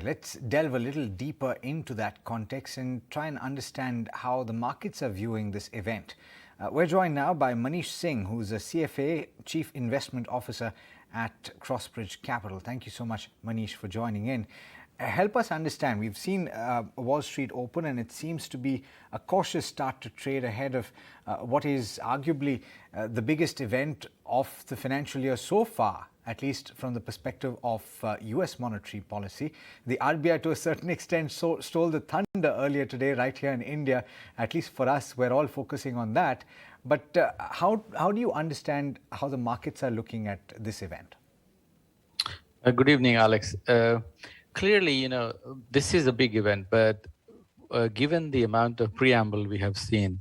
let's delve a little deeper into that context and try and understand how the markets are viewing this event. We're joined now by Manish Singh, who's a CFA, Chief Investment Officer at Crossbridge Capital. Thank you so much, Manish, for joining in. Help us understand. We've seen Wall Street open, and it seems to be a cautious start to trade ahead of what is arguably the biggest event of the financial year so far, at least from the perspective of US monetary policy. The RBI, to a certain extent, stole the thunder earlier today right here in India. At least for us, we're all focusing on that. But how do you understand how the markets are looking at this event? Good evening, Alex. Clearly, this is a big event, but given the amount of preamble we have seen,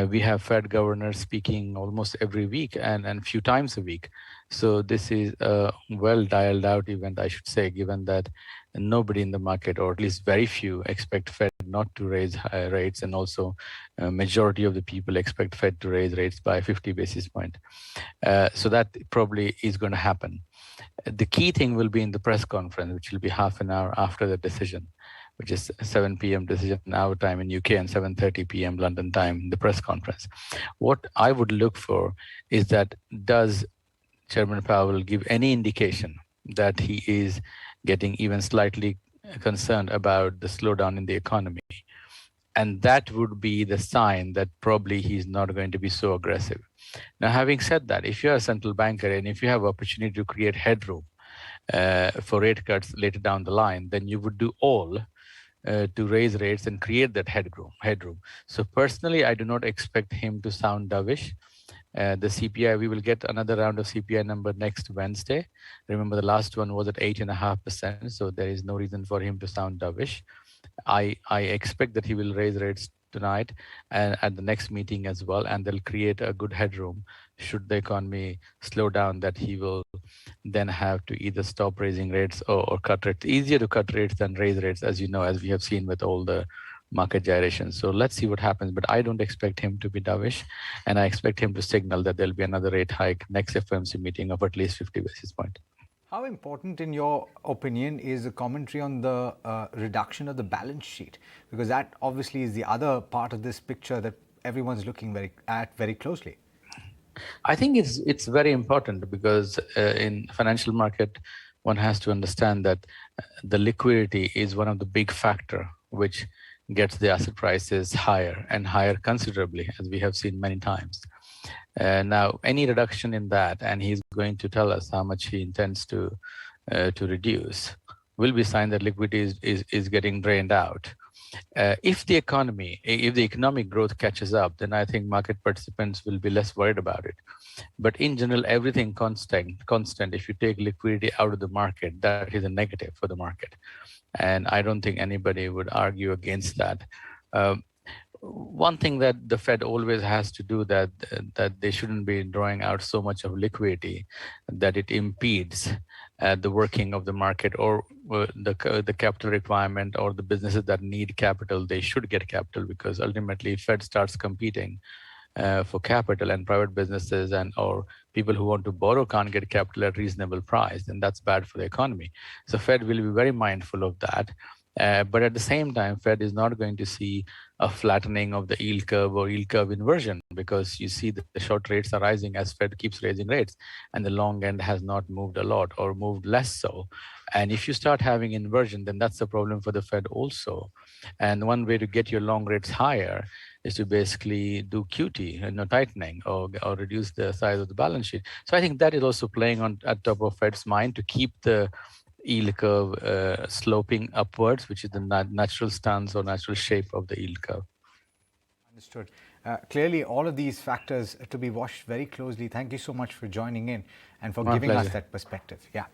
we have Fed governors speaking almost every week and a few times a week. So this is a well dialed out event, I should say, given that nobody in the market, or at least very few, expect Fed not to raise rates, and also a majority of the people expect Fed to raise rates by 50 basis points. So that probably is going to happen. The key thing will be in the press conference, which will be half an hour after the decision, which is 7 p.m. decision our time in UK and 7:30 p.m. London time, the press conference. What I would look for is that does Chairman Powell give any indication that he is getting even slightly concerned about the slowdown in the economy? And that would be the sign that probably he's not going to be so aggressive. Now, having said that, if you're a central banker and if you have opportunity to create headroom for rate cuts later down the line, then you would do all to raise rates and create that headroom. So personally, I do not expect him to sound dovish. The CPI, we will get another round of CPI number next Wednesday. Remember, the last one was at 8.5%, so there is no reason for him to sound dovish. I expect that he will raise rates tonight and at the next meeting as well, and they'll create a good headroom should the economy slow down, that he will then have to either stop raising rates or cut rates. Easier to cut rates than raise rates, as you know, as we have seen with all the market gyrations. So let's see what happens, but I don't expect him to be dovish, and I expect him to signal that there'll be another rate hike next FOMC meeting of at least 50 basis points. How important, in your opinion, is a commentary on the reduction of the balance sheet? Because that obviously is the other part of this picture that everyone's looking very closely. I think it's very important because in financial market, one has to understand that the liquidity is one of the big factor which gets the asset prices higher and higher considerably, as we have seen many times. Now, any reduction in that, and he's going to tell us how much he intends to reduce, will be a sign that liquidity is getting drained out. If the economic growth catches up, then I think market participants will be less worried about it. But in general, everything constant, if you take liquidity out of the market, that is a negative for the market. And I don't think anybody would argue against that. One thing that the Fed always has to do, that they shouldn't be drawing out so much of liquidity that it impedes the working of the market, or the capital requirement, or the businesses that need capital, they should get capital, because ultimately Fed starts competing for capital, and private businesses or people who want to borrow can't get capital at reasonable price, and that's bad for the economy. So Fed will be very mindful of that. But at the same time, Fed is not going to see a flattening of the yield curve or yield curve inversion, because you see that the short rates are rising as Fed keeps raising rates, and the long end has not moved a lot or moved less so. And if you start having inversion, then that's a problem for the Fed also. And one way to get your long rates higher is to basically do QT, tightening, or reduce the size of the balance sheet. So I think that is also playing at top of Fed's mind, to keep the yield curve sloping upwards, which is the natural stance or natural shape of the yield curve. Understood. Clearly, all of these factors to be watched very closely. Thank you so much for joining in and for giving us that perspective. Yeah.